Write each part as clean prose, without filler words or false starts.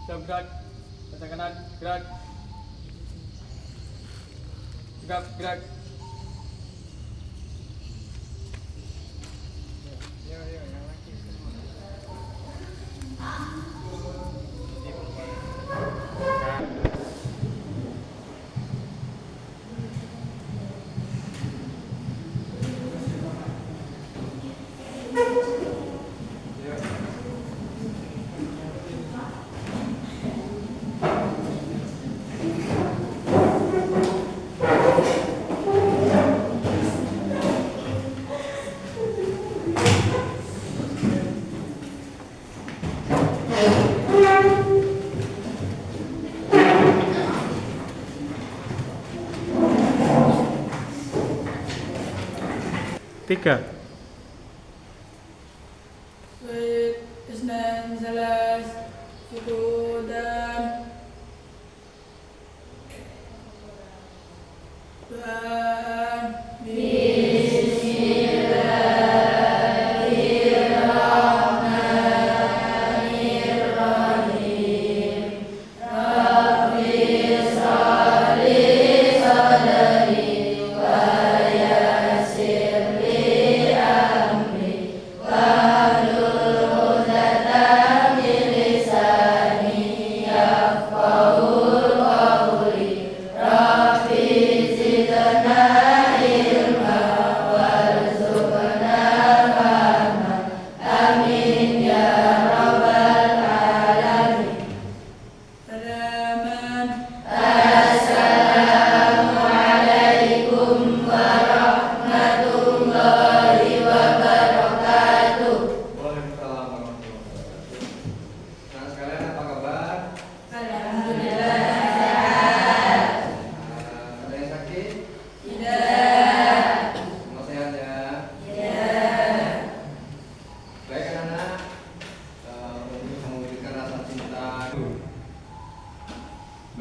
Siap gerak. Baca kanan, gerak. Tegap, gerak. Yang laki. Tiga. Baik, isnan salas sukudan Tuhan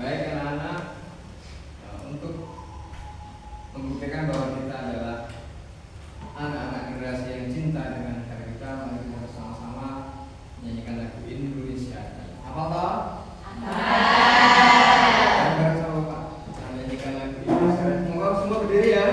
baik anak-anak, untuk membuktikan bahwa kita adalah anak-anak generasi yang cinta dengan negara kita, mari kita bersama-sama menyanyikan lagu Indonesia. Hafal toh? Bareng sama Bapak menyanyikan lagu Indonesia. Semoga semua berdiri ya.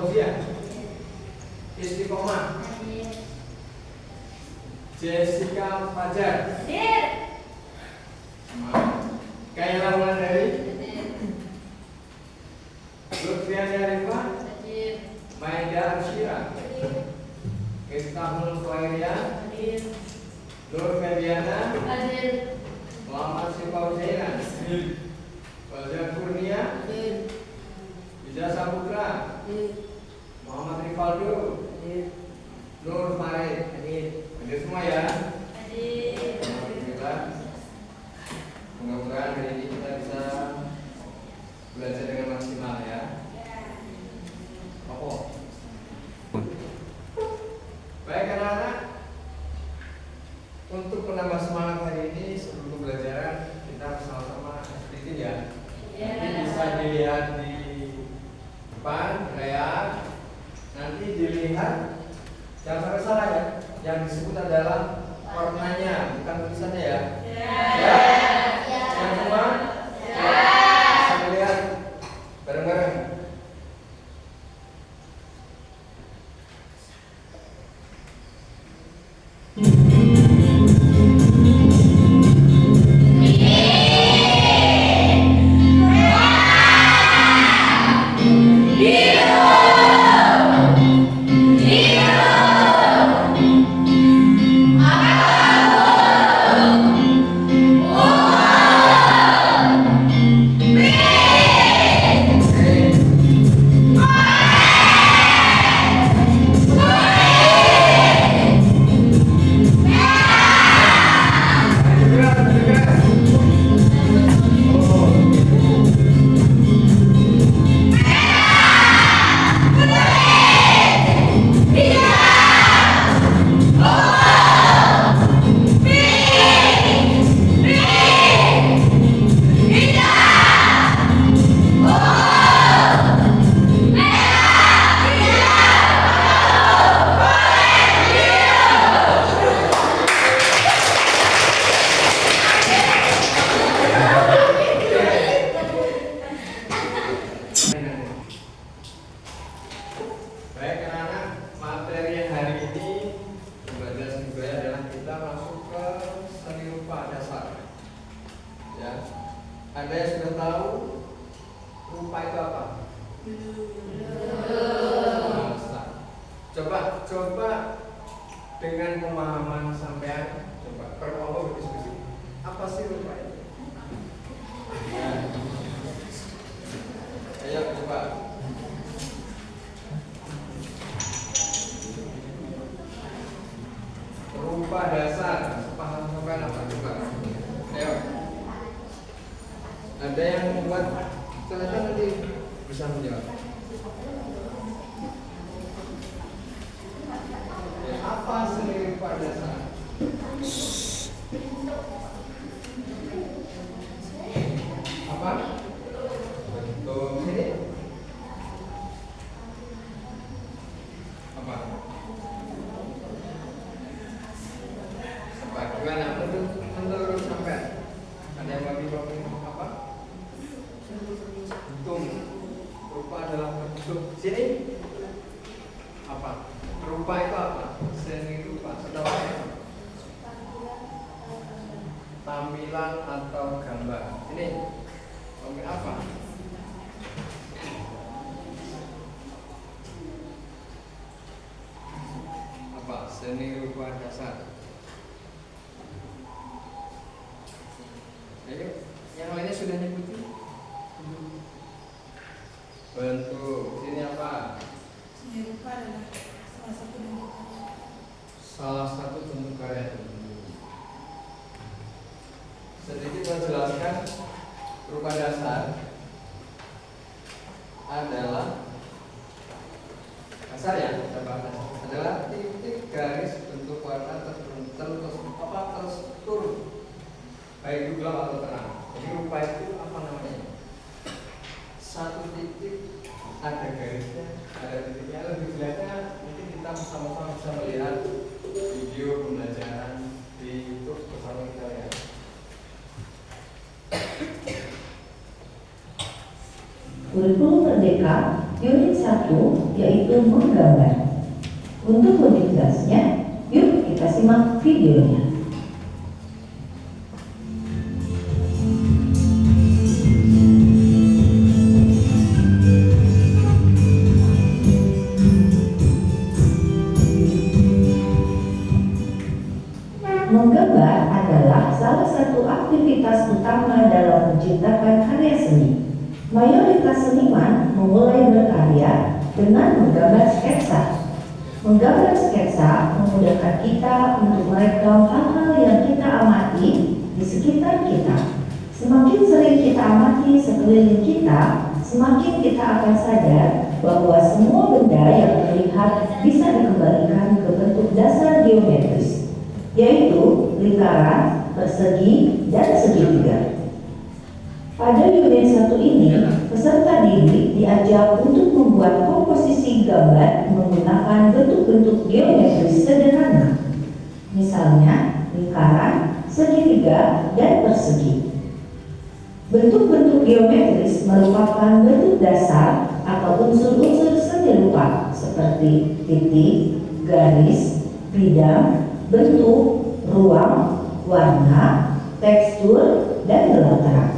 Fauzia, Istiqomah, Jessica Fajar, Kayla Wulandari, Lutfiana Rifa, Maida Arsyira, Miftahul Khairian, Nur Febiana, Muhammad Sifau Zainan, Fauzan Kurnia, Iza Saputra, Muhammad Rifaldo, Nur Farid. Hadir semua ya. Alhamdulillah. Mudah-mudahan hari ini kita bisa belajar dengan maksimal ya. Apa? Baik anak-anak, untuk menambah semangat hari ini sebelum pembelajaran kita bersama-sama sedikit ya. Nanti bisa dilihat di depan layar. Nanti dilihat, jangan sampai salah ya. Yang disebut adalah warnanya, bukan tulisannya ya. Ya. Yang semua? Bisa melihat bareng-bareng. Baik anak-anak, materi yang hari ini pembelajaran budaya adalah kita masuk ke seni rupa dasar. Ya, Anda yang sudah tahu rupa itu apa? Bahasa. Coba dengan pemahaman sampean, coba berkelompok berdiskusi. Apa sih rupa itu? Ya. Ayo coba. Rupa dasar, paham sampai apa coba? Ayo. Ada yang membuat silakan nanti bisa menjawab. Ya, apa seni rupa dasar? Apa? Bentuk ini. Apa? Gimana menurut sampean? Ada yang bagi apa? Bentuk rupa dalam bentuk sini apa? Rupa itu apa? Seni rupa setelahnya tampilan atau gambar. Ini oke apa? Apa? Seni rupa dasar. Ayo, yang lainnya sudah nyebutin. Bentuk, sini apa? Seni rupa adalah Salah satu bentuk karya tubuh. Sedikit menjelaskan rupa dasar adalah dasar ya, adalah titik garis bentuk warna terstruktur baik gelap atau terang. Jadi rupa itu apa namanya? Satu titik ada garisnya, ada titiknya. Lebih jelasnya mungkin kita sama-sama bisa melihat video pembelajaran di YouTube bersama kita ya. Kurikulum Merdeka unit 1, yaitu menggambar. Untuk lebih jelasnya, yuk kita simak videonya. Menggambar adalah salah satu aktivitas utama dalam menciptakan karya seni. Mayoritas seniman memulai berkarya dengan menggambar sketsa. Menggambar sketsa memudahkan kita untuk merekam hal-hal yang kita amati di sekitar kita. Semakin sering kita amati sekeliling kita, semakin kita akan sadar bahwa semua benda yang terlihat bisa dikembalikan ke bentuk dasar geometris, yaitu lingkaran, persegi, dan segitiga. Pada unit 1 ini, peserta didik diajak untuk membuat komposisi gambar menggunakan bentuk-bentuk geometris sederhana. Misalnya, lingkaran, segitiga, dan persegi. Bentuk-bentuk geometris merupakan bentuk dasar atau unsur-unsur seni rupa seperti titik, garis, bidang, bentuk, ruang, warna, tekstur, dan gelap terang.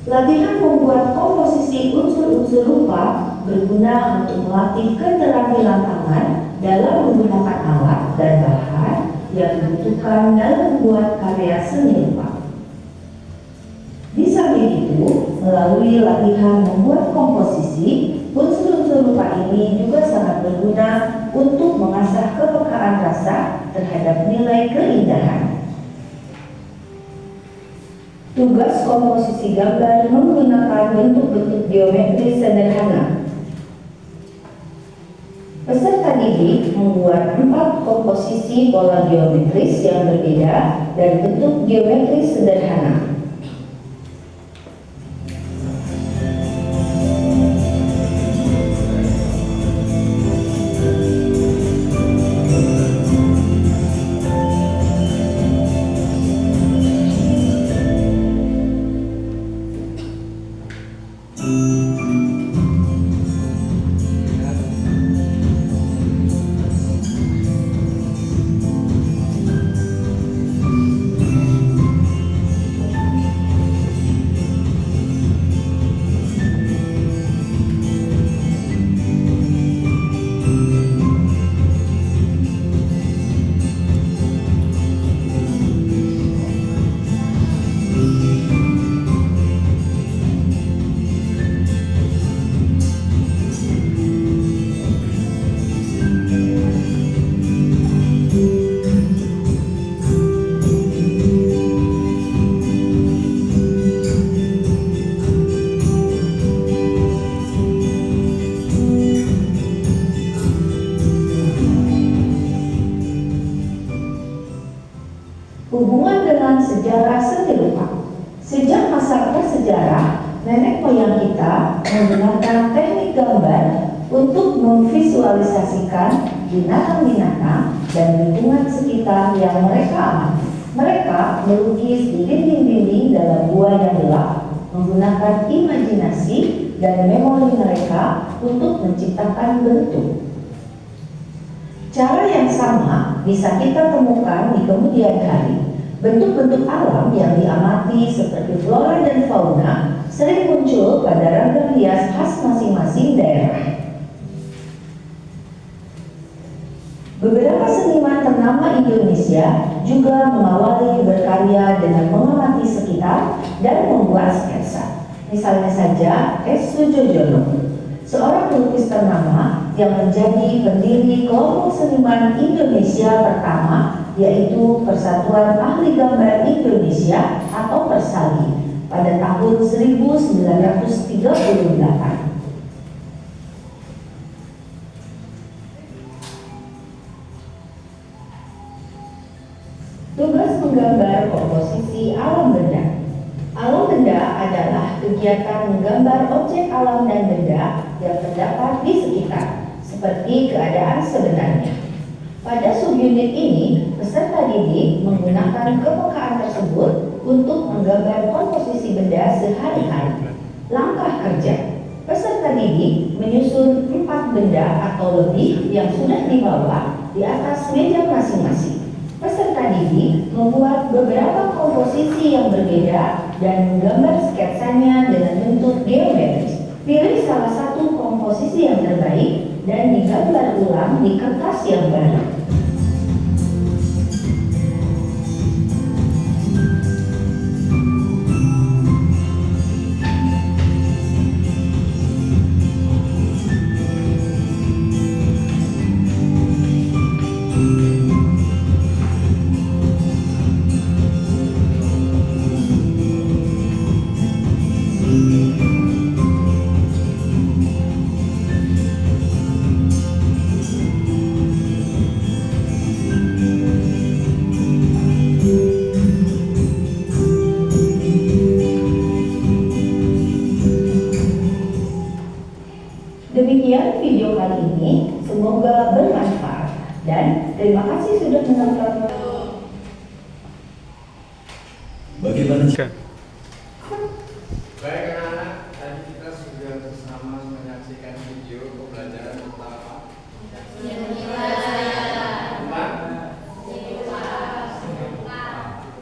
Latihan membuat komposisi unsur-unsur rupa berguna untuk melatih keterampilan tangan dalam menggunakan alat dan bahan yang dibutuhkan dalam membuat karya seni rupa. Di samping itu, melalui latihan membuat komposisi, unsur-unsur rupa ini juga sangat berguna untuk mengasah kepekaan rasa terhadap nilai keindahan. Tugas komposisi gambar menggunakan bentuk-bentuk geometris sederhana. Peserta didik membuat 4 komposisi pola geometris yang berbeda dan bentuk geometris sederhana. Hubungan dengan sejarah seni rupa. Sejak masa prasejarah, nenek moyang kita menggunakan teknik gambar untuk memvisualisasikan binatang-binatang dan lingkungan sekitar yang mereka amati. Mereka melukis di dinding-dinding dalam gua yang gelap, menggunakan imajinasi dan memori mereka untuk menciptakan bentuk. Cara yang sama bisa kita temukan di kemudian hari. Bentuk-bentuk alam yang diamati seperti flora dan fauna sering muncul pada ragam hias khas masing-masing daerah. Beberapa seniman ternama Indonesia juga mengawali berkarya dengan mengamati sekitar dan membuat sketsa. Misalnya saja S. Sujojono, seorang pelukis ternama yang menjadi pendiri kelompok seniman Indonesia pertama, yaitu Persatuan Ahli Gambar Indonesia atau Persali pada tahun 1938. Tugas menggambar komposisi alam benda. Alam benda adalah kegiatan menggambar objek alam dan benda yang terdapat di sekitar, seperti keadaan sebenarnya. Pada subunit ini, peserta didik menggunakan kepekaan tersebut untuk menggambar komposisi benda sehari-hari. Langkah kerja. Peserta didik benda atau lebih yang sudah dibawa di atas meja masing-masing. Peserta didik membuat beberapa komposisi yang berbeda dan menggambar sketsanya dengan bentuk geometris. Pilih salah satu komposisi yang terbaik dan digambar ulang di kertas yang baru. Demikian video kali ini, semoga bermanfaat dan terima kasih sudah menonton. Bagaimana? Baik anak-anak, tadi kita sudah bersama menyaksikan video pembelajaran tentang apa?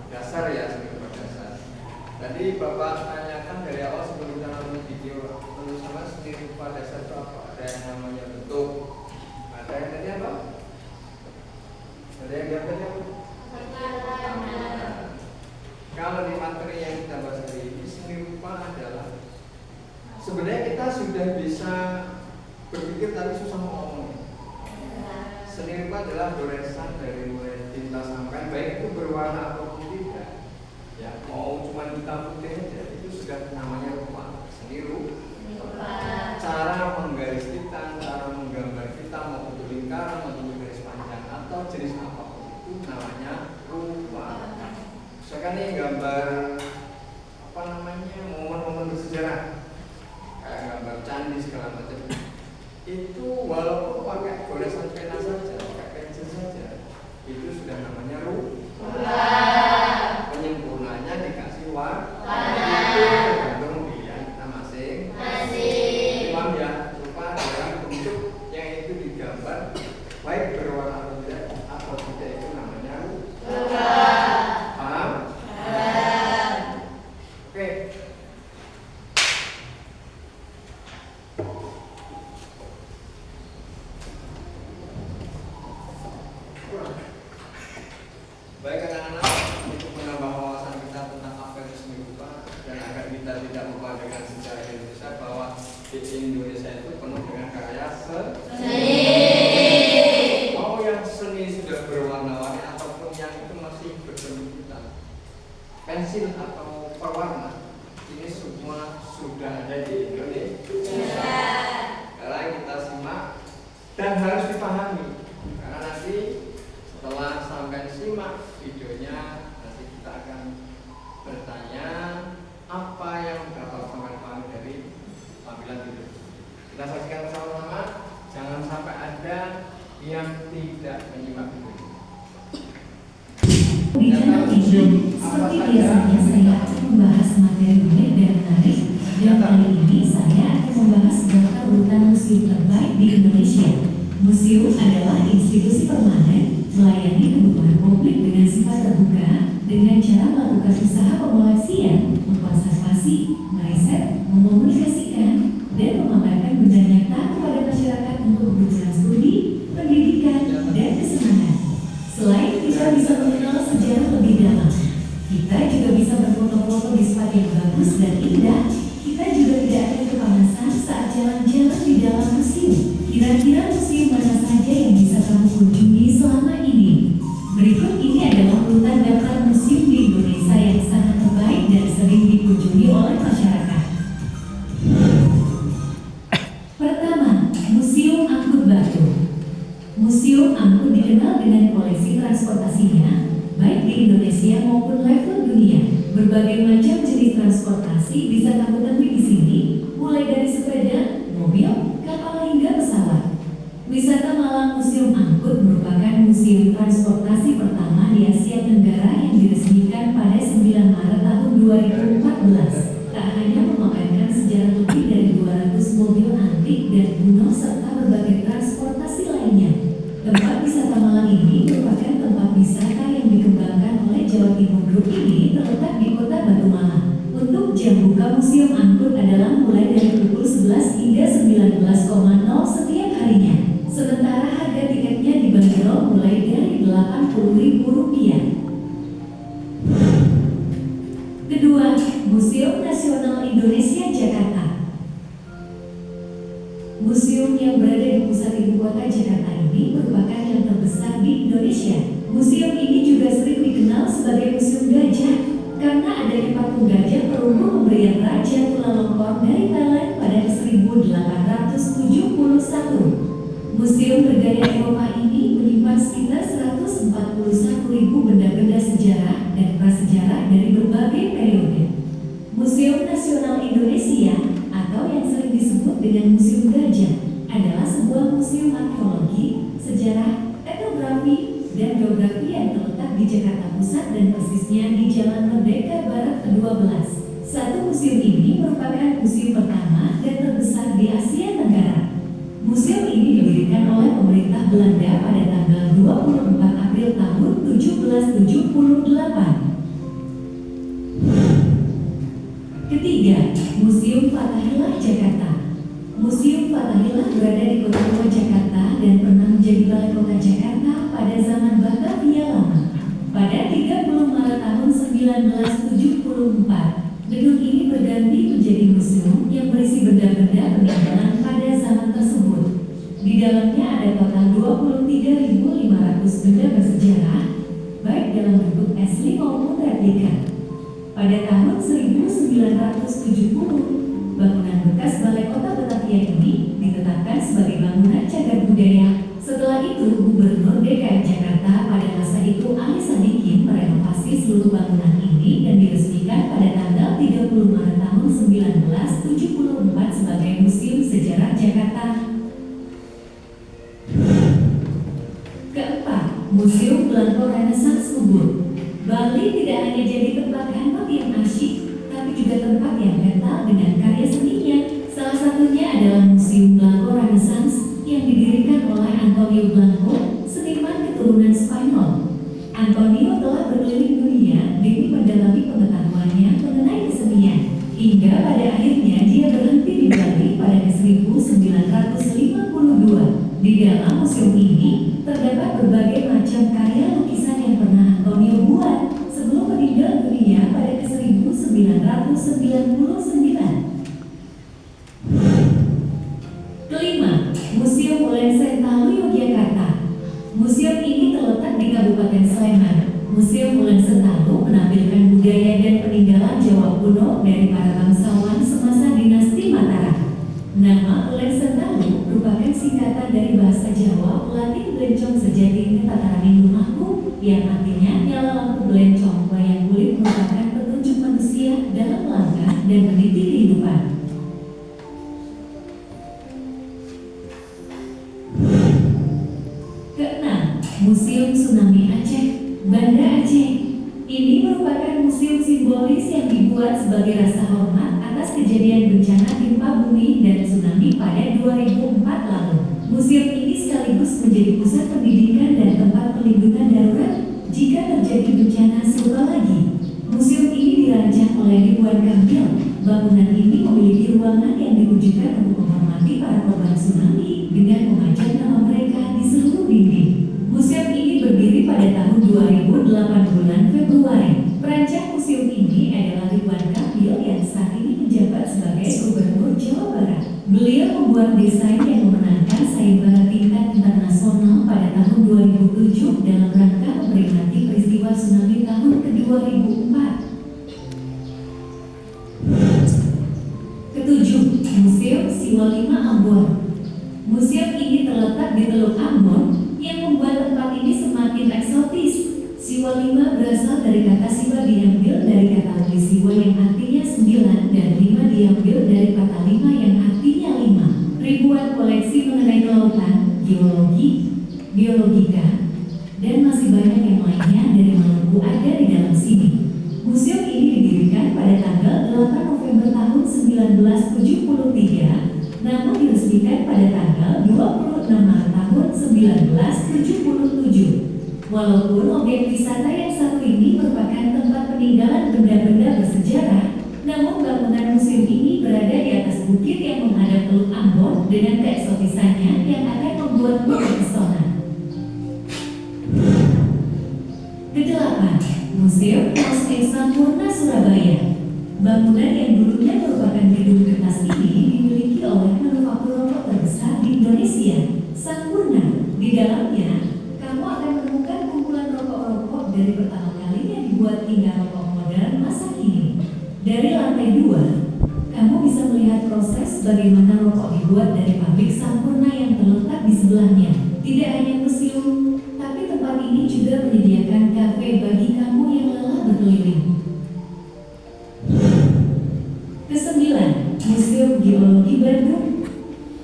Dasar ya, seni rupa dasar. Tadi Bapak tanyakan dari awal sebelum kita nonton video, menurut sama seni rupa dasar itu apa? Ada yang namanya bentuk, ada yang tadi apa? Ada yang gambarnya apa? Kalau di materi yang kita bahas hari ini, seni rupa adalah sebenarnya kita sudah bisa berpikir tapi susah ngomong. Seni rupa adalah goresan dari mulai tinta sampai baik itu berwarna ataupun tidak. Ya, mau cuma hitam putih aja itu sudah namanya rupa. Seni rupa. Cara menggaris hitam, cara menggambar hitam mau bentuk lingkaran, mau bentuk garis panjang atau jenis apapun itu namanya rupa. Misalkan nih gambar apa namanya momen-momen bersejarah kayak gambar candi segala macam itu walaupun pakai goresan pena saja, pakai pensil saja itu sudah namanya rupa. Penyempurnanya dikasih warna itu tergantung pilihan kita masing-masing. Paham ya? Rupa adalah bentuk yang itu digambar baik berwarna atau tidak itu namanya rupa. Baik anak-anak, untuk menambah wawasan kita tentang apa itu seni rupa dan agar kita tidak lupa dengan sejarah Indonesia bahwa di Indonesia itu penuh dengan karya seni. Mau yang seni sudah berwarna-warni ataupun yang itu masih berbentuk hitam, pensil atau pewarna, ini semua sudah ada di Indonesia. Sekarang kita simak dan harus dipahami karena nanti setelah sampai simak videonya nanti kita akan bertanya apa yang dapat sampai pahami dari tampilan video. Kita saksikan bersama-sama, jangan sampai ada yang tidak menyimak video. Bicara ini, seperti biasanya saya akan membahas materi unik dan menarik. Dan kali ini saya akan membahas daftar urutan museum terbaik di Indonesia. Museum adalah institusi permanen melayani kebutuhan publik dengan sifat terbuka dengan cara melakukan usaha pemoleksian, mengkonservasi, meriset, memomunikasikan, dan memamerkan benda nyata kepada masyarakat untuk kebutuhan studi, pendidikan, dan kesenangan. Selain kita bisa mengenal sejarah lebih dalam, kita juga bisa berfoto-foto di spot yang bagus dan indah. Kita juga tidak akan kepanasan saat jalan-jalan di dalam museum. Kira-kira museum mana saja yang bisa kamu kunjungi selama ini? Berikut ini adalah urutan daftar museum di Indonesia yang sangat terbaik dan sering dikunjungi oleh masyarakat. Pertama, Museum Angkut Batu. Museum Angkut dikenal dengan koleksi transportasinya, baik di Indonesia maupun level dunia. Berbagai macam jenis transportasi bisa kamu temui di sini, mulai dari sepeda, mobil, kapal hingga pesawat. Wisata Malang Museum Angkut merupakan museum transportasi pertama di Asia Tenggara yang diresmikan pada 9 Maret tahun 2014. Tak hanya memamerkan sejarah lebih dari 200 mobil antik dan kuno serta berbagai Ramalan ini merupakan tempat wisata yang dikembangkan oleh Jawa Timur Group. Ini terletak di Kota Batu Malang. Untuk jam buka museum angkut adalah mulai dari pukul 11 hingga 19.00 setiap harinya. Sementara harga tiketnya dibanderol mulai dari Rp80.000. Kedua, Museum Nasional Indonesia Jakarta. Museum yang berada di pusat ibu kota Jakarta ini merupakan yang terbesar di Indonesia. Museum ini juga sering dikenal sebagai Museum Gajah karena adanya patung gajah perunggu pemberian Raja Chulalongkorn dari Thailand pada 1871. Museum bergaya Eropa ini menyimpan sekitar 141.000 benda-benda sejarah dan prasejarah dari berbagai periode. Museum Nasional Indonesia atau yang sering disebut dengan Museum Gajah adalah sebuah museum arkeologi, sejarah, etnografi, dan geografi yang terletak di Jakarta Pusat dan persisnya di Jalan Merdeka Barat ke-12. Satu museum ini merupakan museum pertama dan terbesar di Asia Tenggara. Museum ini didirikan oleh pemerintah Belanda pada tanggal 24 April tahun 1778. Ketiga, Museum Fathahillah Jakarta. Museum Fathahillah berada di Kota Tua Jakarta dan pernah menjadi balai kota Jakarta pada zaman Batavia lama. Pada 30 Maret tahun 1974, gedung ini berganti menjadi museum yang berisi benda-benda peninggalan pada zaman tersebut. Di dalamnya ada total 23.500 benda bersejarah, baik dalam bentuk asli maupun replika. Pada tahun 1970, bangunan bekas Balai Kota Batavia ini ditetapkan sebagai bangunan cagar budaya. Setelah itu, Gubernur DKI Jakarta pada masa itu Ali Sadikin merenovasi seluruh bangunan ini dan diresmikan pada tanggal 30 Maret tahun 1974 sebagai Museum Sejarah Jakarta. Keempat, Museum Belangko Renaissance Ubud. Bali tidak hanya jadi tempat hangout yang asyik, tapi juga tempat yang kental dengan karya seninya. Salah satunya adalah Museum Belangko Renaissance yang didirikan oleh Antonio Blanco, seniman keturunan Spanyol. Antonio telah berkeliling dunia demi mendalami pengetahuannya mengenai kesenian, hingga pada akhirnya dia berhenti di Bali pada 1952. Di dalam museum ini terdapat berbagai macam karya lukisan yang pernah Antonio buat sebelum meninggal dunia pada 1999. Kelima, Museum Ulen Sentalu Yogyakarta. Museum ini terletak di Kabupaten Sleman. Museum Ulen Sentalu menampilkan budaya dan peninggalan Jawa kuno dari para bangsawan semasa dinasti Mataram. Nama Ulen Sentalu merupakan singkatan dari bahasa Jawa Latin Belencong Sejati Tataraning Rumahku, yang artinya nyala lampu belencong wayang kulit merupakan petunjuk manusia dalam melangkah dan meniti kehidupan. Keenam, Museum Tsunami Aceh, Banda Aceh. Ini merupakan museum simbolis yang dibuat sebagai rasa hormat atas kejadian bencana gempa bumi dan tsunami pada 2004 lalu. Museum ini sekaligus menjadi pusat pendidikan dan tempat perlindungan darurat jika terjadi bencana serupa lagi. Museum ini dirancang oleh Ridwan Kamil. Bangunan ini memiliki ruangan yang ditujukan untuk menghormati para korban tsunami dengan memajang nama mereka di seluruh dinding. Museum ini berdiri pada tahun 2008 bulan Februari. Perancang museum ini adalah Ridwan Kamil yang saat ini menjabat sebagai Gubernur Jawa Barat. Beliau membuat desain yang memenangkan sayembara tingkat internasional pada tahun 2007 dalam rangka memperingati peristiwa tsunami tahun ke-2004. Ketujuh, Museum Siwa 5 Ambon. Museum ini terletak di Teluk Ambon yang membuat tempat ini semakin eksotis. Siwa 5 berasal dari kata siwa diambil dari kata wali siwa yang artinya 9 dan 5 diambil dari kata 5 yang artinya 5. Ribuan koleksi mengenai kelautan, geologi, biologika, dan masih banyak yang lainnya dari Maluku ada di dalam sini. Museum ini didirikan pada tanggal 8 November tahun 1973, namun diresmikan diresmikan pada tanggal 26 Maret tahun 1977. Walaupun objek wisata yang satu ini merupakan tempat peninggalan benda-benda bersejarah, namun bangunan museum ini berada di atas bukit yang menghadap Teluk Ambon dengan keeksotisannya yang akan membuatmu terpesona. Kedelapan, Museum Pos Sampurna Surabaya. Bangunan yang dulunya merupakan gedung kertas ini dimiliki oleh manufaktur rokok terbesar di Indonesia, Sampurna. Di dalamnya, kamu akan menemukan kumpulan rokok-rokok dari pertama kalinya dibuat hingga rokok modern masa kini. Dari lantai 2, kamu bisa melihat proses bagaimana rokok dibuat dari pabrik Sampurna yang terletak di sebelahnya. Tidak hanya museum, tapi tempat ini juga menyediakan kafe bagi kamu yang lelah berkeliling. Kesembilan, Museum Geologi Bandung.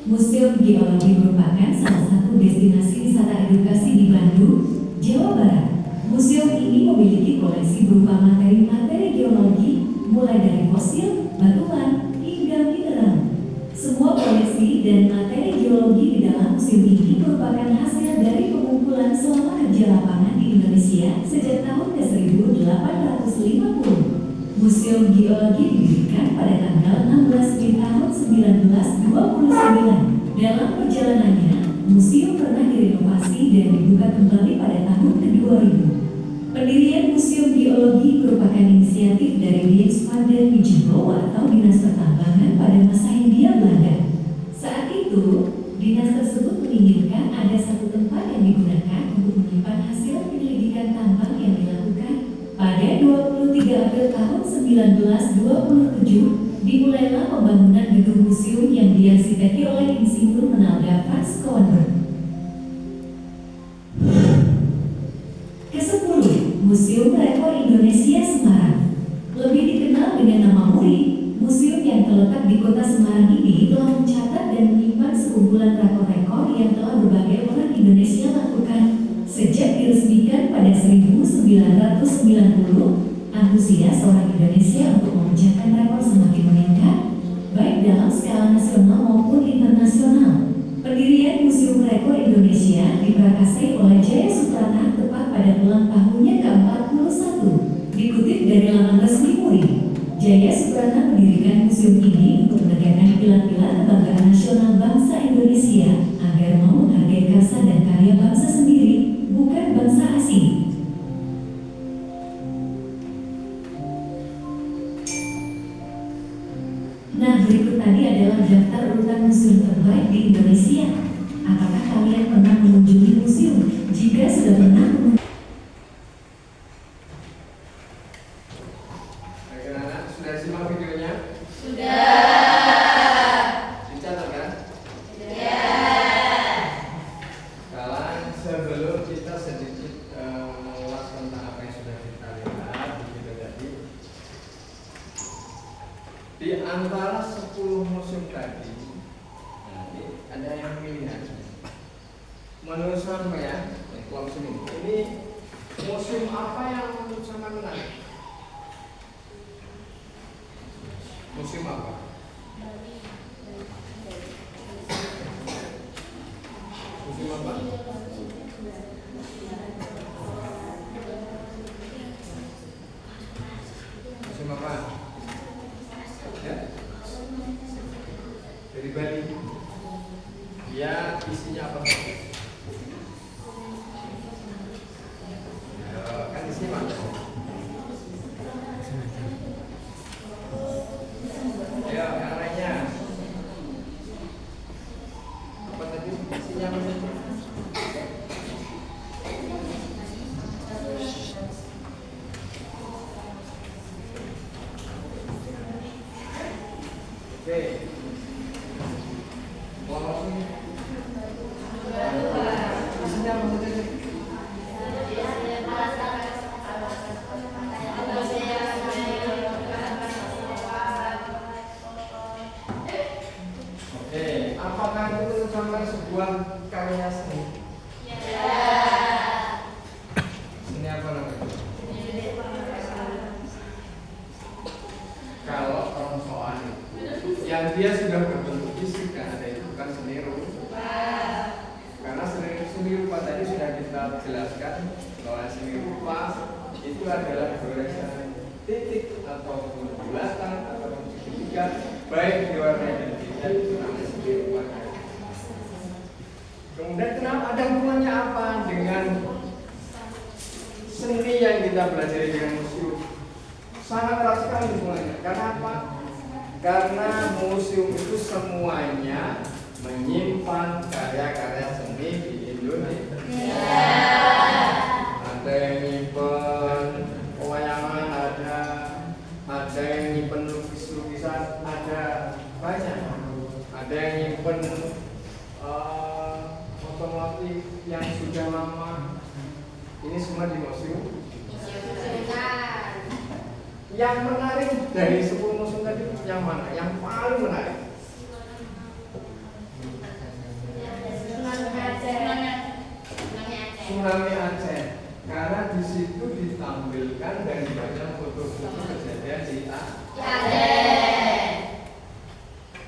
Museum Geologi merupakan salah satu destinasi wisata edukasi di Bandung, Jawa Barat. Museum ini memiliki koleksi berupa materi-materi geologi, mulai dari fosil, batuan, hingga mineral. Semua koleksi dan materi geologi di dalam museum ini merupakan hasil dari pengumpulan selama kerja lapangan di Indonesia sejak tahun ke-1850. Museum Geologi didirikan pada tanggal 16 Mei tahun 1929. Dalam perjalanannya, museum pernah direnovasi dan dibuka kembali pada tahun ke-2000. Pendirian Museum Geologi merupakan inisiatif dari Diens van der Mijnbouw atau Dinas Pertambangan pada masa Hindia Belanda. Saat itu, dinas tersebut menginginkan ada satu tempat yang digunakan untuk menyimpan hasil penyelidikan tambang yang dilakukan. Pada 23 April tahun 1927, dimulailah pembangunan gedung museum yang diarsiteki oleh Insinyur Menalda Frans Coenberg. Ke-10, Museum Rekor Indonesia Semarang. Lebih dikenal dengan nama MURI, museum yang terletak di kota Semarang ini telah mencatat dan menyimpan sekumpulan rekor-rekor yang telah berbagai orang Indonesia lakukan. Sejak diresmikan pada 1990, antusias orang Indonesia untuk memecahkan rekor semakin meningkat, baik dalam skala nasional maupun internasional. Pendirian Museum Rekor Indonesia diprakarsai oleh Jaya Suprana tepat pada ulang tahunnya ke-41. Dikutip dari laman resmi MURI, Jaya Suprana mendirikan museum ini untuk menegakkan pilar-pilar kebanggaan nasional bangsa Indonesia agar mau menghargai karsa dan karya bangsa sendiri, bukan bangsa asing. Nah, berikut tadi adalah daftar urutan museum terbaik di Indonesia. Apakah kalian pernah mengunjungi museum? Jika sudah pernah Anak-anak sudah simak videonya? Sudah. Dicatat kan? Ya. Sekarang sebelum kita sedikit mengulas tentang apa yang sudah kita lihat di video tadi, di antara 10 museum tadi, nah ini ada yang pilihan. Menurut Sama ya, kelompok ini museum apa yang menurut Sama menarik? Museum apa? Museum apa? Museum apa? Ya? Dari Bali. Ya, isinya apa? Kan disimak. Ya, yang lainnya. Apa tadi? Isinya apa tadi? Oke. Mau langsung? Isinya apa tadi? Oke, apakah itu sampai sebuah karya seni? Seni apa namanya? Kalau persoalan yang dia sudah berbentuk fisik kan ada itu bukan seni itu adalah goresan titik atau bulatan atau segitiga, baik diwarnai dan tidak, itu namanya seni rupa karya. Kemudian kenapa ada hubungannya apa dengan seni yang kita pelajari dengan museum? Sangat erat sekali hubungannya. Karena apa? Karena museum itu semuanya menyimpan karya-karya seni di Indonesia. Ada yang nyimpen pewayangan, ada yang nyimpen lukis-lukisan, ada banyak. Ada yang nyimpen otomotif yang sudah lama. Ini semua di museum. Yang menarik dari 10 museum tadi yang mana? Yang paling menarik? Tsunami Aceh. Karena di situ ditampilkan dan dibaca foto-foto kejadian di Aceh.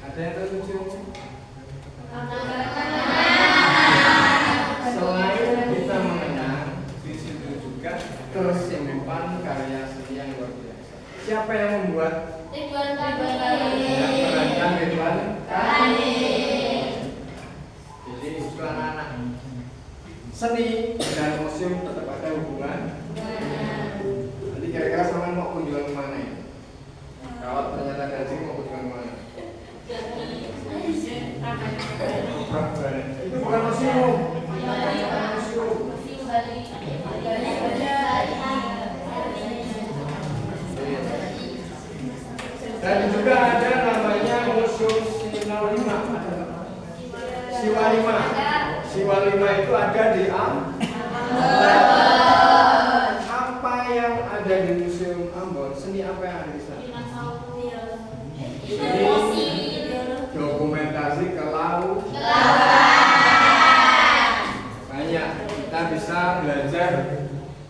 Ada yang tertuju? Selain kita mengenang, di situ juga tersimpan karya seni yang luar biasa. Siapa yang membuat? Ridwan Kamil. Yang merancang Ridwan Kamil. Jadi usulan anak. Seni dan museum tetap ada hubungan. Nanti kira-kira sama mau kunjungan kemana ya? Kalau ternyata gaji mau kunjungan kemana? Itu bukan museum. Dan juga ada namanya Museum Siwalima. Siwalima itu ada di apa yang ada di Museum Ambon? Seni apa yang ada di sana? Dokumentasi ke laut. Banyak kita bisa belajar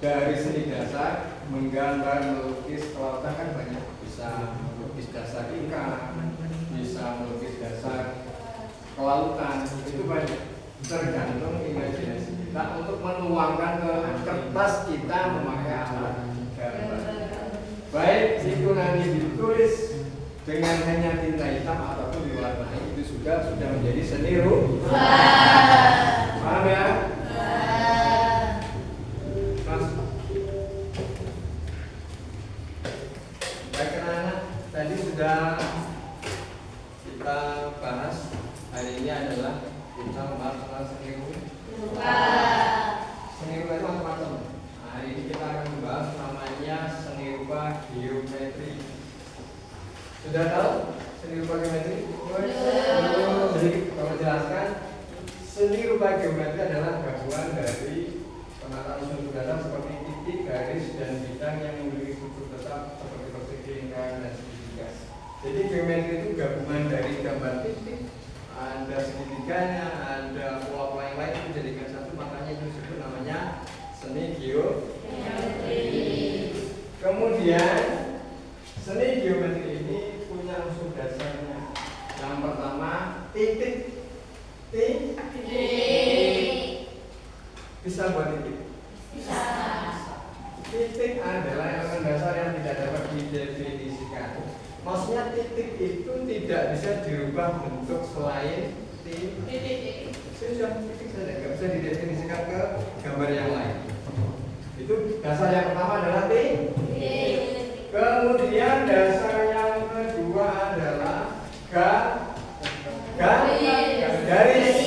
dari seni dasar, menggambar, melukis kelautan kan banyak. Bisa melukis dasar ikan, bisa melukis dasar kelautan, itu banyak. Tergantung imajinasi kita untuk menuangkan ke kertas kita memakai alat gambar. Baik itu nanti ditulis dengan hanya tinta hitam ataupun diwarnai, itu sudah menjadi seni rupa. Paham ya? Mas, baik anak-anak, tadi sudah kita bahas. Hari ini adalah kita membahas tentang seni rupa. Seni rupa itu macam-macam. Hari ini kita akan membahas namanya seni rupa geometri. Sudah tahu seni rupa geometri? Jadi kalau jelaskan, seni rupa geometri adalah gabungan dari penataan struktur dasar seperti titik, garis, dan bidang yang memiliki struktur tetap seperti persegi, lingkaran, dan segitiga. Jadi geometri itu gabungan dari gambar titik, ada segitiganya, ada pola-pola yang lain, itu dijadikan satu, makanya itu disebut namanya seni geometri. Kemudian seni geometri ini punya unsur dasarnya. Yang pertama titik. Bisa buat titik? Bisa. Titik adalah elemen dasar yang tidak dapat didefinisikan. Maksudnya titik itu tidak bisa dirubah bentuk selain titik. Sudah titik saja, nggak bisa didefinisikan ke gambar yang lain. Itu dasar yang pertama adalah titik. Kemudian dasar yang kedua adalah garis.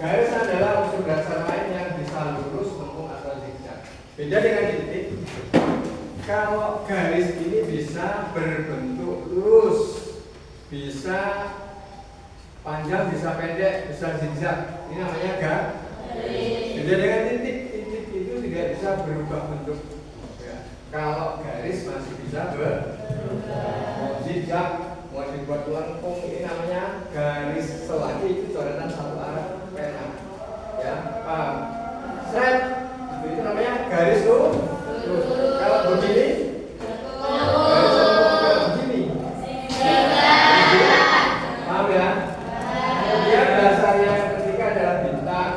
Garis adalah unsur dasar lain yang bisa lurus, lengkung, atau zigzag. Beda dengan titik. Kalau garis ini bisa berbentuk lurus, bisa panjang, bisa pendek, bisa zigzag. Ini namanya garis. Beda dengan titik. Titik itu tidak bisa berubah bentuk. Ya. Kalau garis masih bisa berubah. Zigzag mau dibuat lengkung, ini namanya garis selagi, itu coretan satu arah pena. Ya, paham? Straight itu namanya garis lurus. Kalau begini, garis kalau begini. Paham ya? Kemudian dasar yang ketiga adalah bintang.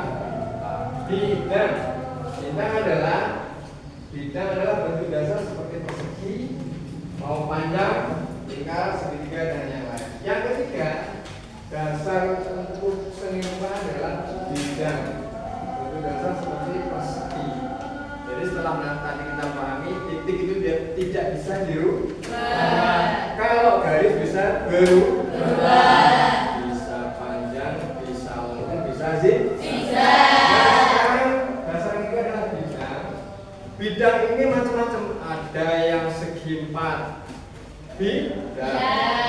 Bintang adalah bentuk dasar seperti persegi, mau panjang, lingkar, segitiga dan yang lain. Yang ketiga, dasar untuk seni rupa adalah bidang. Bentuk dasar seperti persegi. Jadi setelah tadi kita pahami, titik itu dia tidak bisa dirubah. Kalau garis bisa berubah. Bisa panjang, bisa lengkung, bisa zigzag. Dasar ini adalah bidang. Bidang ini macam-macam. Ada yang segi 4 bidang,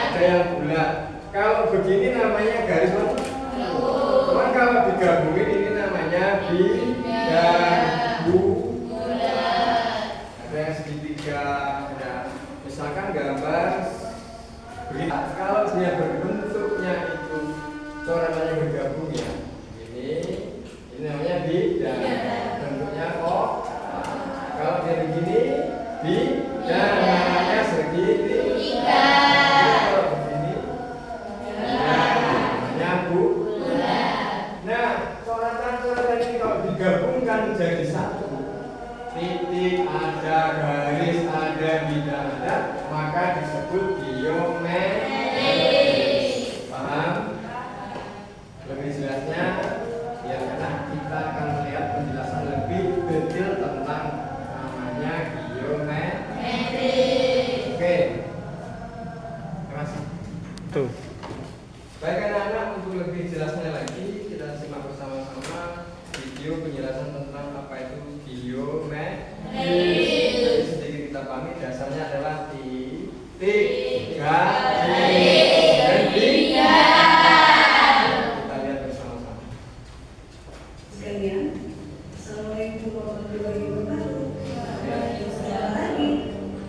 ada yang bulat. Kalau begini namanya garis mana? Cuman kalau digabungin ini namanya bidang bulat. Ada yang segitiga. Ada misalkan gambar begini. Kalau dia berbentuknya itu coretannya bergabung ya. Ini namanya bidang. Bentuknya kok. Kalau dia begini bidang namanya segitiga. Kalau begini namanya bulat. Nah, coretan-coretan ini kalau digabungkan jadi satu, titik ada, garis ada, bidang ada, maka disebut geometri. Paham? Lebih jelasnya ya, karena kita akan melihat penjelasan lebih detail tentang namanya geometri. Oke. Terima kasih. Tuh. Baik anak-anak, untuk lebih jelasnya lagi kita simak bersama-sama video penjelasan tentang apa itu geometri. Jadi sedikit kita pahami dasarnya adalah titik, garis, dan bidang. Kita lihat bersama-sama. Sekalian, Assalamualaikum warahmatullahi wabarakatuh. Bersama lagi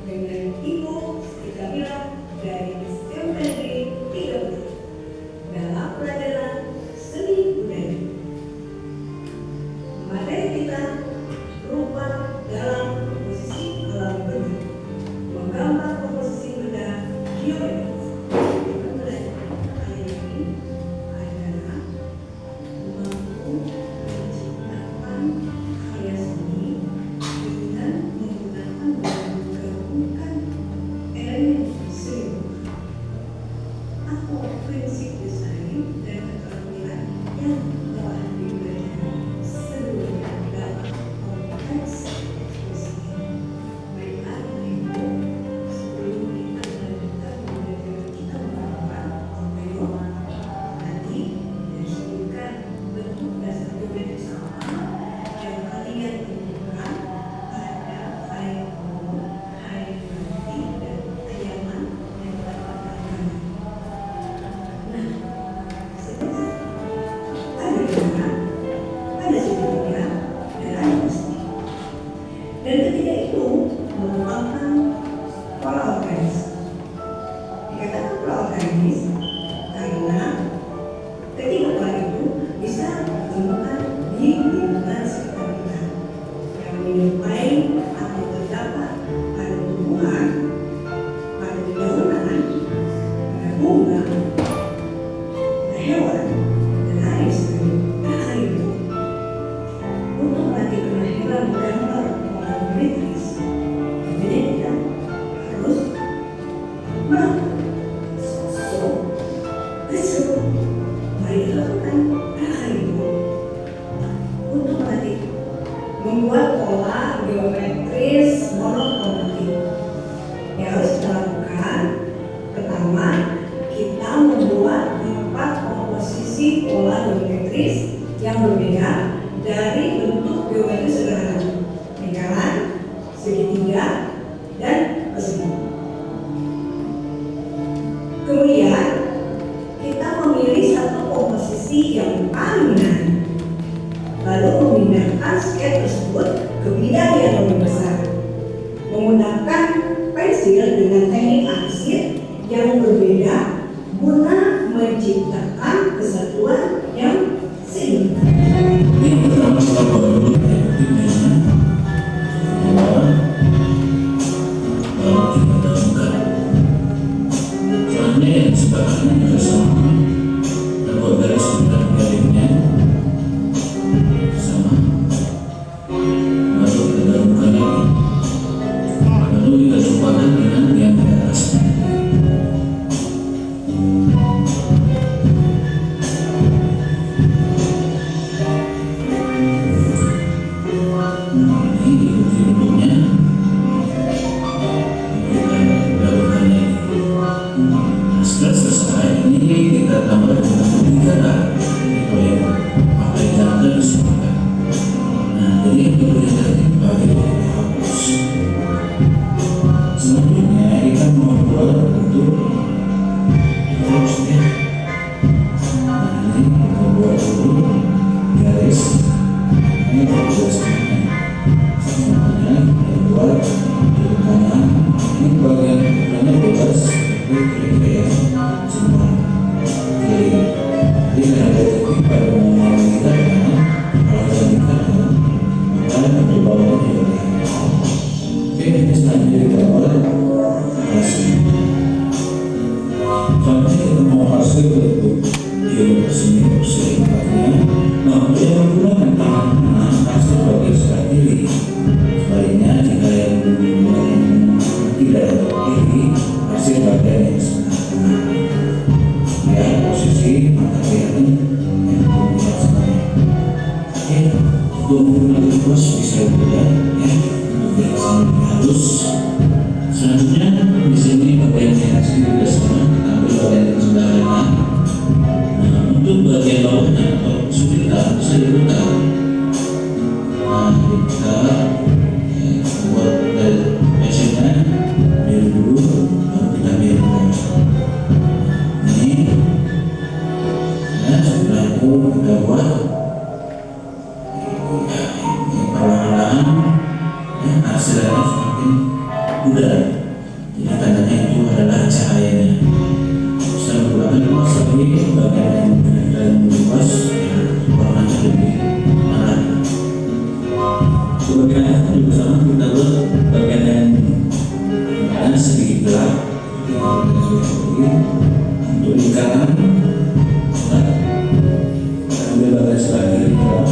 dengan Ibu Siti Kamila dari Geometri 3 dalam pelajaran seni budaya. Materi kita berupa dalam komposisi alam benda, menggambar komposisi benda geometris. Kita belajar kali ini adalah mampu menciptakan karya seni dengan menggunakan dan menggabungkan elemen seni atau prinsip desain dan keterampilan yang telah dipelajari sebelumnya dalam konteks ekspresi. Baiklah Ibu, sebelum kita melanjutkan pembelajaran kita melakukan video, nanti disebutkan bentuk dasar geometris apa yang kalian temukan pada file nomor, hierarki, dan ayaman yang terdapat dalam. Nah, sebentar. Ada lingkar, ada segitiga, dan ada persegi. Dan ketiga itu merupakan pola organis. Dikatakan pola organis karena ketiga pola itu bisa ditemukan di lingkungan sekitar kita yang menyerupai atau terdapat pada tumbuhan, pada dedaunan, pada bunga, pada hewan, dan lain sebagainya. Untuk melatih kemahiran menggambar pola geometris, tentunya kita harus melakukan mari lakukan untuk melatih membuat pola geometris monokromatik. Yang harus kita lakukan, pertama kita membuat 4 komposisi pola geometris yang berbeda dari bentuk geometris sederhana, lingkaran, segitiga, dan persegi. Kemudian kita memilih satu komposisi yang paling menarik, lalu memindahkan sketch tersebut ke bidang yang lebih besar, menggunakan pensil dengan teknik arsir yang berbeda guna menciptakan kesatuan yang seimbang. Ini pertama soal baru berikutnya bahwa kita temukan soalnya yang sebabnya juga sama, dan garis bintang garingnya sama, lalu kita gabungkan lagi lalu kita jumpakan dengan yang di atasnya. Ini ikuti bentuknya, kita gabungkan lagi. Nah, setelah selesai, ini kita tambah dengan negara yang pakai jangka disebutkan. Nah, jadi yang terjadi bagi hapus. Selanjutnya kita membuat bentuk terusnya. Nah, ini kita buat dulu garis. Ini berjelaskannya. Selanjutnya kita buat di kanan. Ini bagian ukurannya bebas, tapi kira-kira semua kiri. Jadi karena teknik pada mengenai kita dengan kalau kita maka di bawah ini. Oke, ini selanjutnya kita buat hasil. Soalnya kita mau hasil bentuk di sini seimpatnya. Nah, untuk yang menggunakan tangan kanan hasil bagi sebelah kiri. Sebaliknya jika yang tidak kiri hasil bagian yang sebelah kanan. Ya, posisi mata kelihatan yang terlihat sebenarnya. Oke, untuk menggunakan bos bisa juga ya, untuk biasa lebih halus. Selanjutnya di sini bagian yang asli juga sama, kita ambil bagian yang sebelah kanan. Nah, untuk bagian bawahnya atau sulitan bisa diputar. Nah, diputar, ya, kita buat dari mesinnya biru dulu, baru kita biarkan. Ini ya, setelah itu kita buat ya, ini perlahan-lahan ya, hasilnya semakin mudah. Jadi tandanya itu adalah cahayanya. Bisa menggunakan kuas lagi bagian yang kuas ya, warnanya lebih merah. Bagian yang juga sama kita buat bagian yang sedikit gelap. Untuk lingkaran kita ambil bagian sebelah kiri bawah.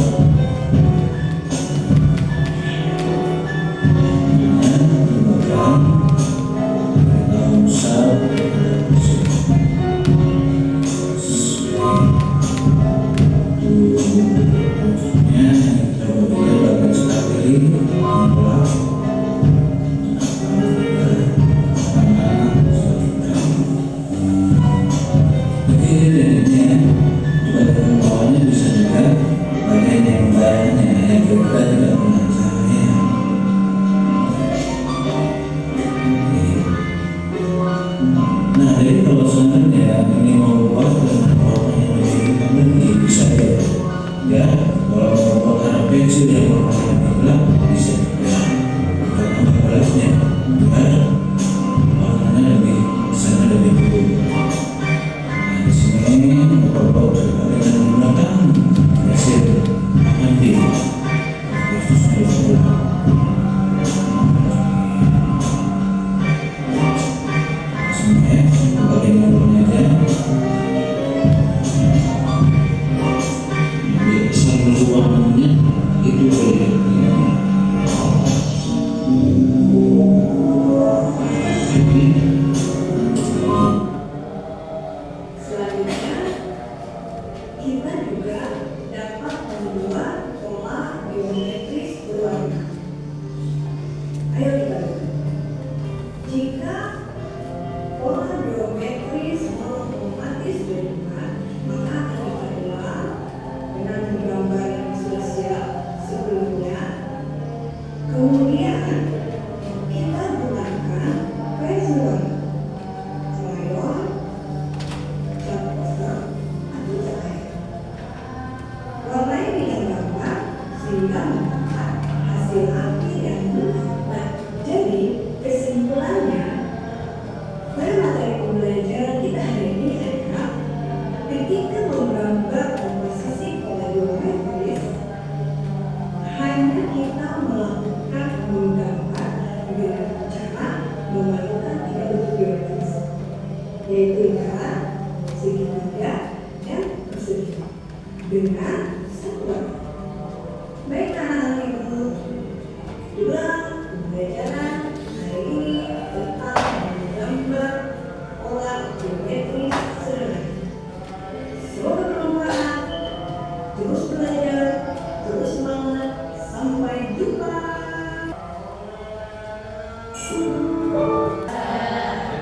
Oke,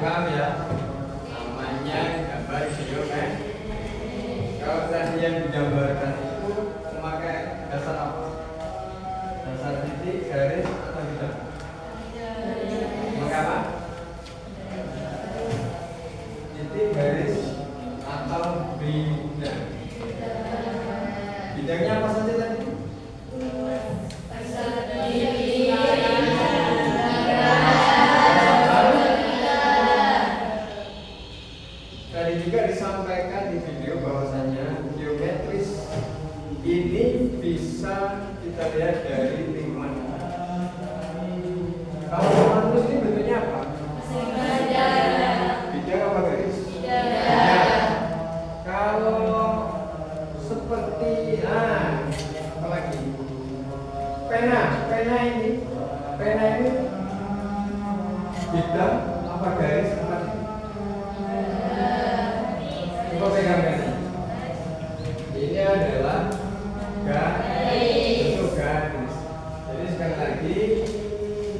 Paham ya? Namanya gambar geometri. Kalau tadi yang digambarkan itu memakai dasar apa? Dasar titik, garis, atau bidang? Memakai apa? Titik, garis, atau bidang? Bidangnya apa saja tadi? Tadi juga disampaikan di video bahwasanya geometris ini bisa kita lihat dari lingkungan. Kalau lingkungan terus ini bentuknya apa? Bidang apa garis? Bidang. Kalau seperti apa lagi? Pena ini bidang apa garis apa? Coba pegang pena. Ini adalah bentuk garis. Jadi sekali lagi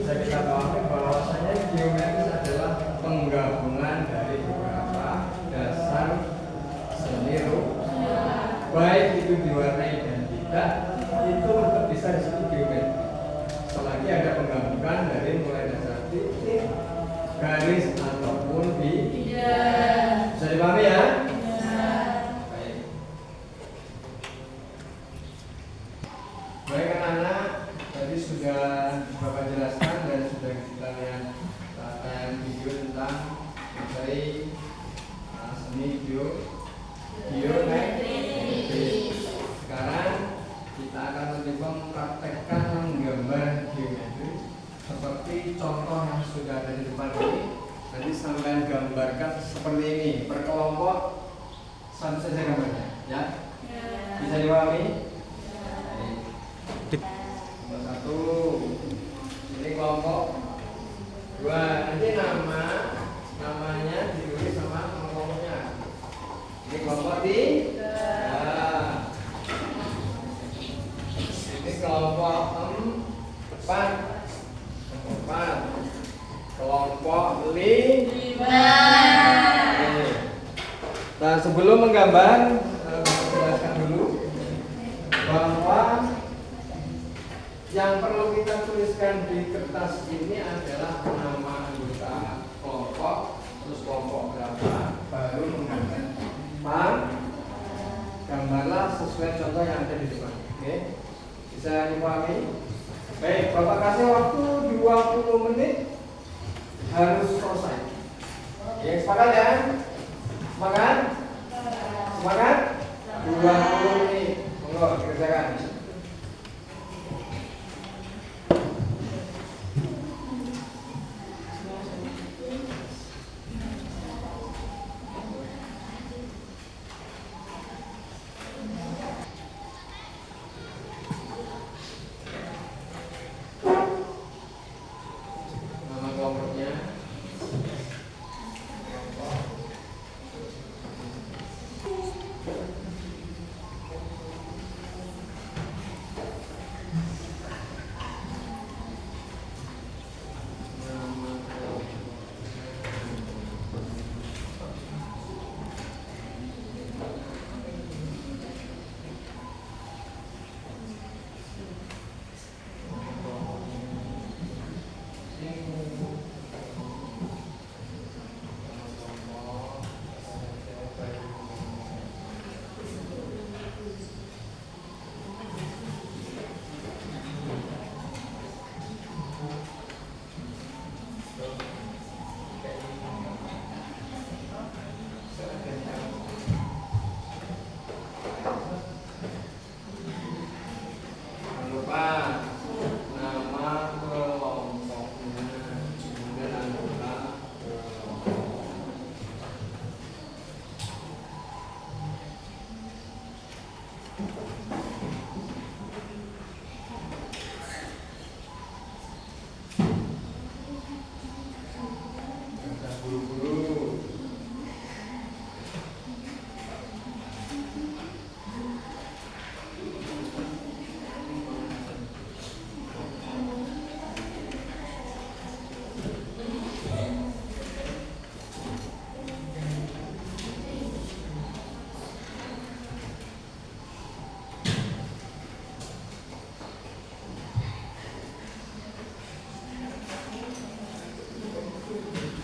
bisa kita pahami bahwasanya geometris adalah penggabungan dari beberapa dasar seni rupa. Baik itu diwarnai dan tidak, itu tetap bisa disebut geometri. Selagi ada penggabungan dari mulai dasar titik, garis ataupun bidang. Bisa dipahami ya? Baik. Baik anak-anak, tadi sudah Bapak jelaskan dan sudah kita lihat tayangan video tentang materi seni geometri. Sekarang kita akan mencoba mempraktekkan menggambar geometri seperti contoh yang sudah ada di depan ini. Nanti sampai gambarkan seperti ini per kelompok, satu saja gambarnya, ya? Bisa dipahami? Nomor 1 ini kelompok 2, nanti namanya ditulis sama kelompoknya. Ini kelompok 3, ini kelompok 4, kelompok 5. Nah, sebelum menggambar, jelaskan dulu bahwa yang perlu kita tuliskan di kertas ini adalah nama anggota kelompok, terus kelompok berapa, baru menggambar. Paham? Gambarlah sesuai contoh yang ada di depan. Oke? Bisa dipahami? Baik, Bapak kasih waktu 20 menit harus selesai. Ya, sepakat ya? Semangat? Semangat? 20 menit. Monggo dikerjakan. Nama kelompoknya.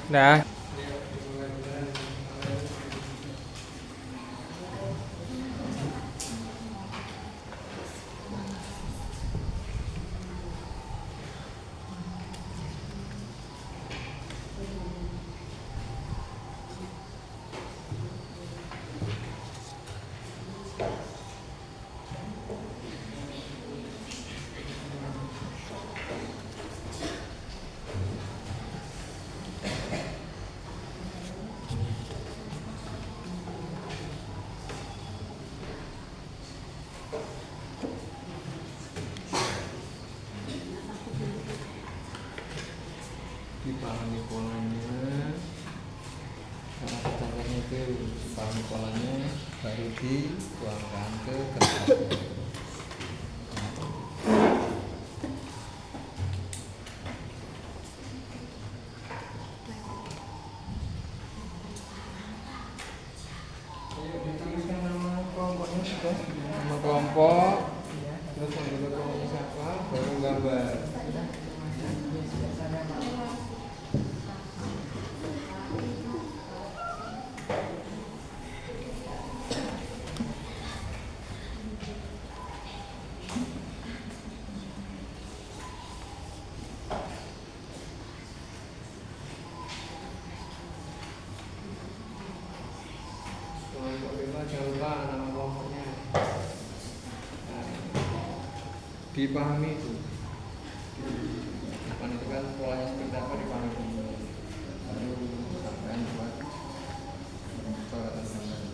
Dah. Dipahami polanya, cara caranya itu dipahami polanya, baru dituangkan ke kertasnya. Ayo dituliskan nama kelompoknya sudah, nama kelompok, terus anggota kelompoknya siapa, baru gambar. Kelompok 5 jangan lupa nama kelompoknya. Nah, dipahami itu. Depan itu kan polanya seperti apa dipahami dulu. Baru sampai buat coretan gambar.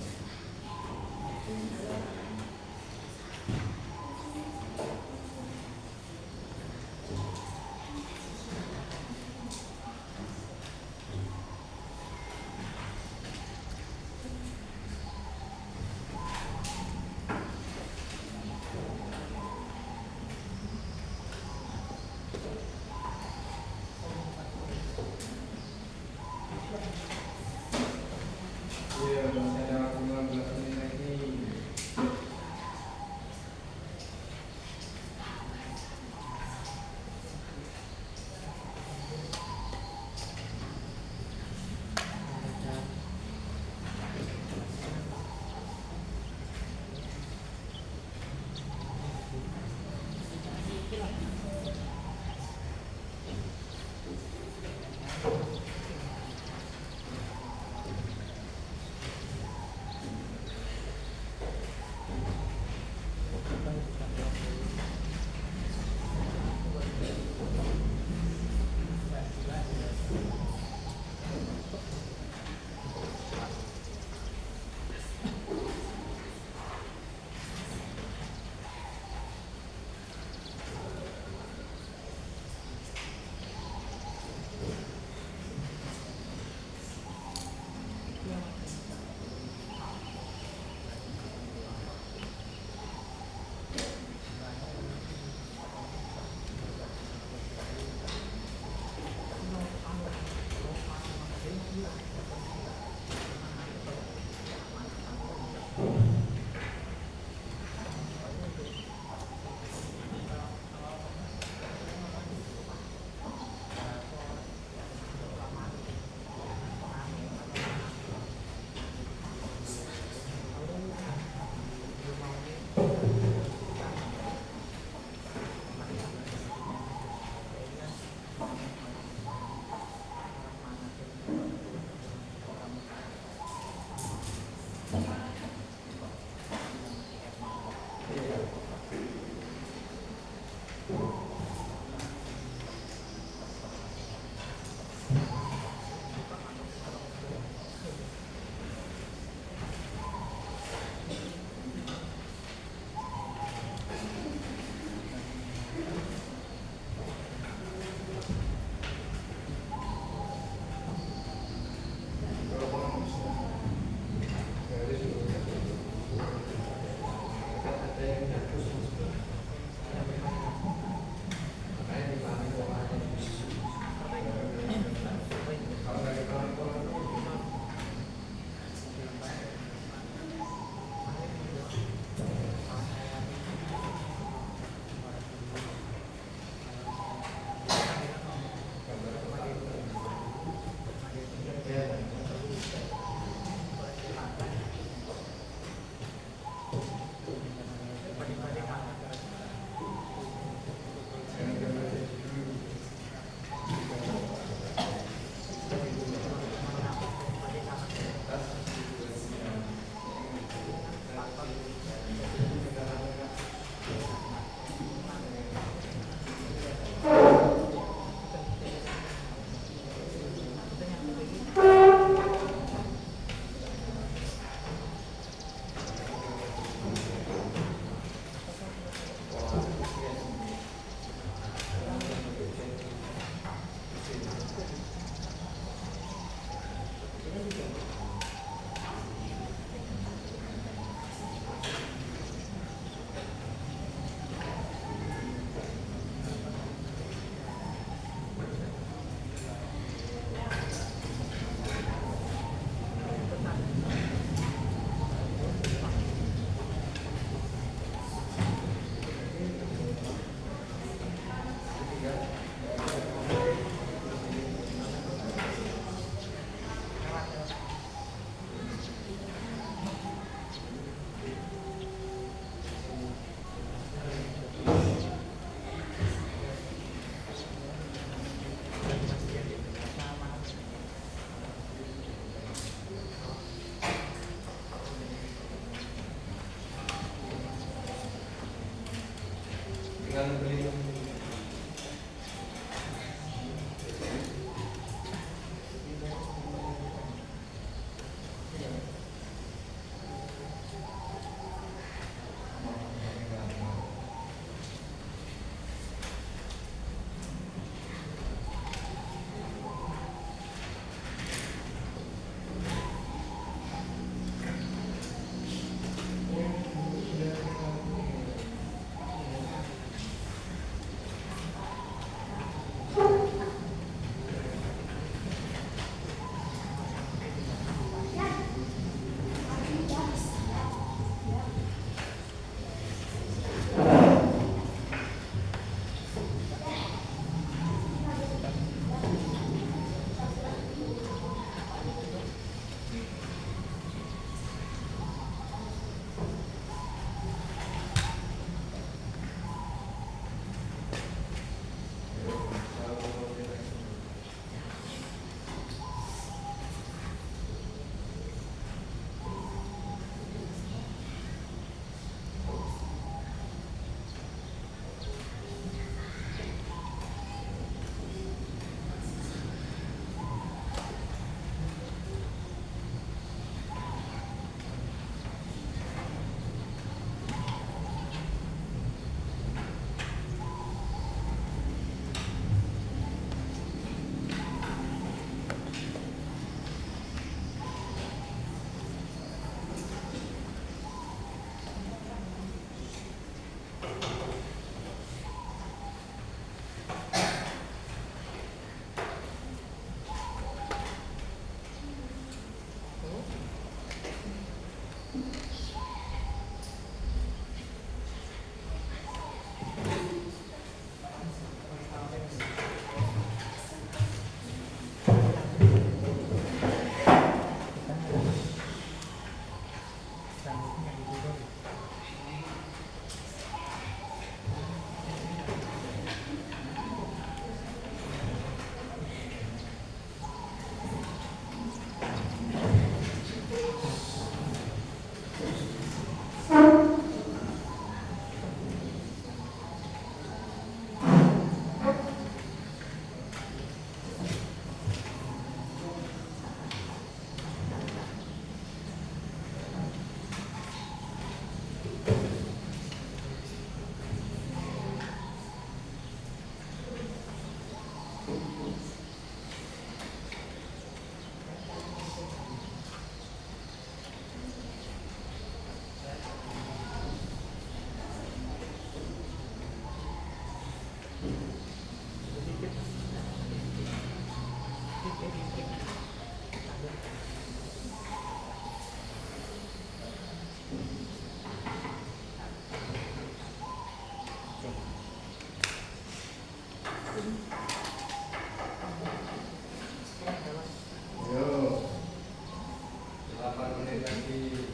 Yo, 8 menit lagi.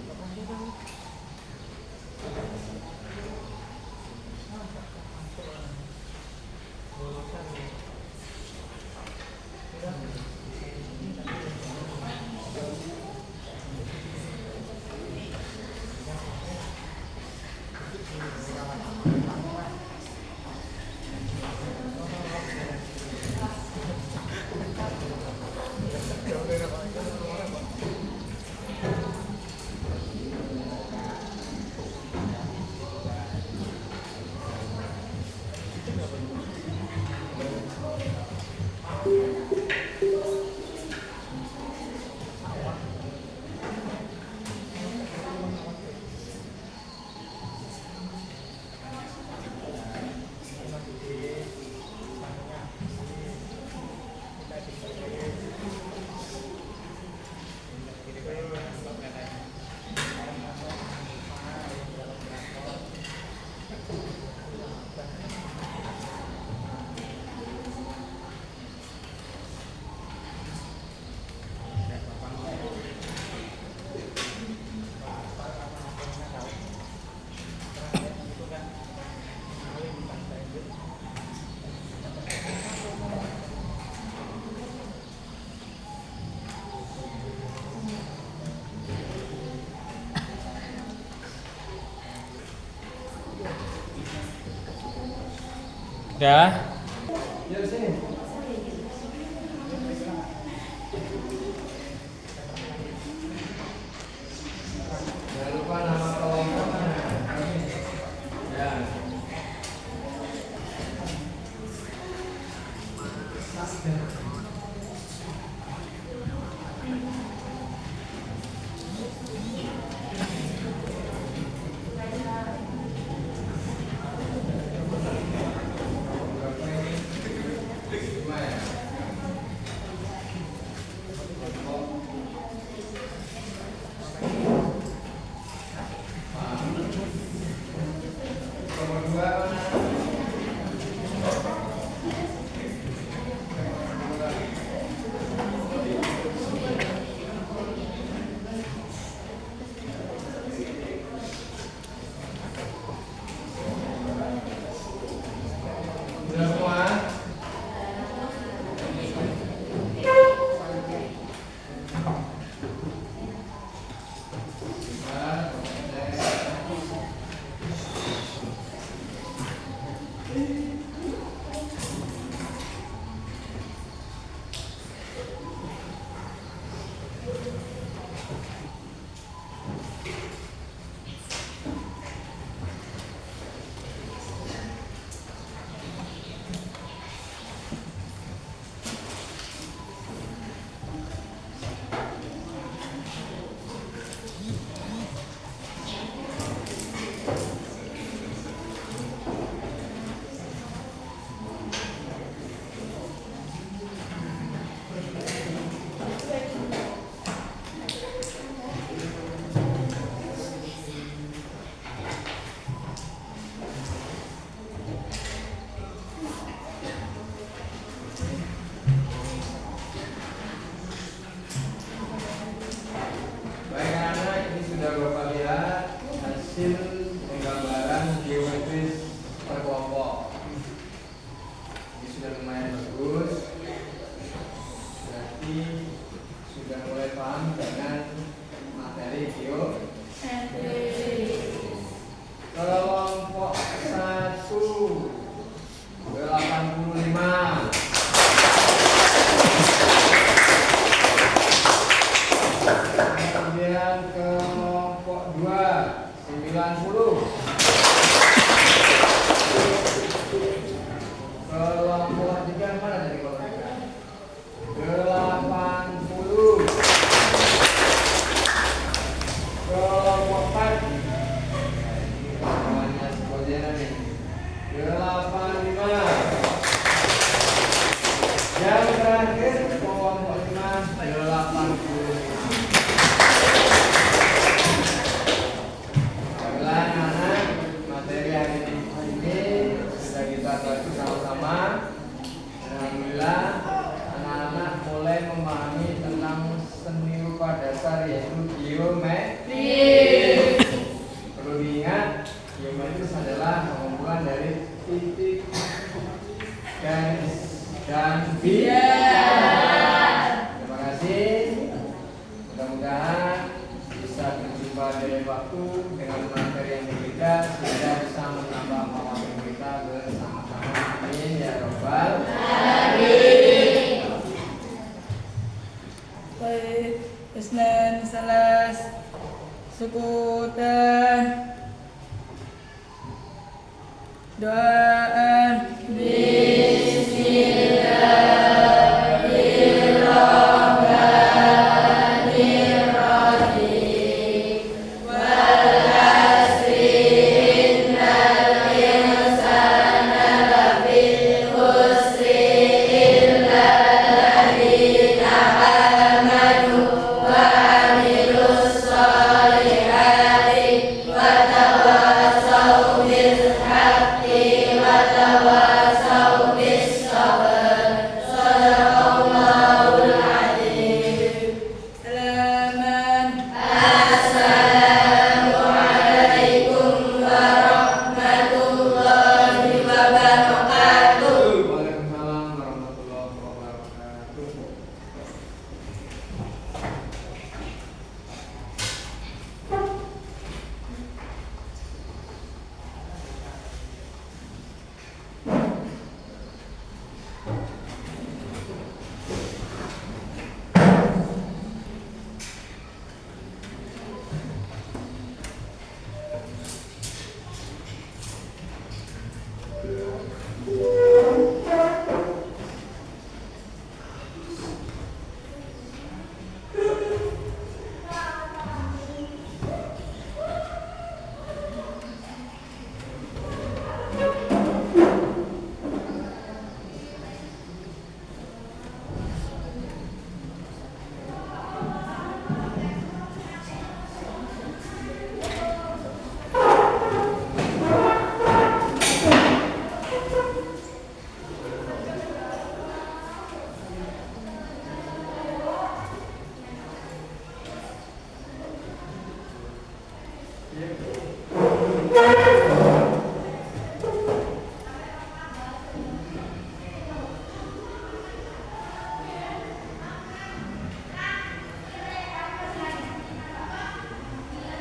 Udah. Yuk sini. Jangan lupa nama kelompoknya. Ya. Sudah semua? Baik anak-anak, ini sudah Bapak lihat hasil penggambaran geometris per kelompok. Ini sudah lumayan bagus. Berarti sudah mulai paham dengan materi geometri. Kelompok 1 85. Kemudian kelompok 2 90. Kelompok 3 mana tadi kelompok 3? 80. Kelompok 4 namanya sekolah nih. 85. Yang terakhir kelompok dasar yaitu geometri. Perlu diingat, geometris adalah pengumpulan dari titik, garis, dan biar. Terima kasih. Mudah-mudahan bisa berjumpa dari waktu dengan materi yang berbeda sehingga bisa menambah wawasan kita bersama-sama. Amin ya robbal alamin. Baik, Isnan salas sukutan doa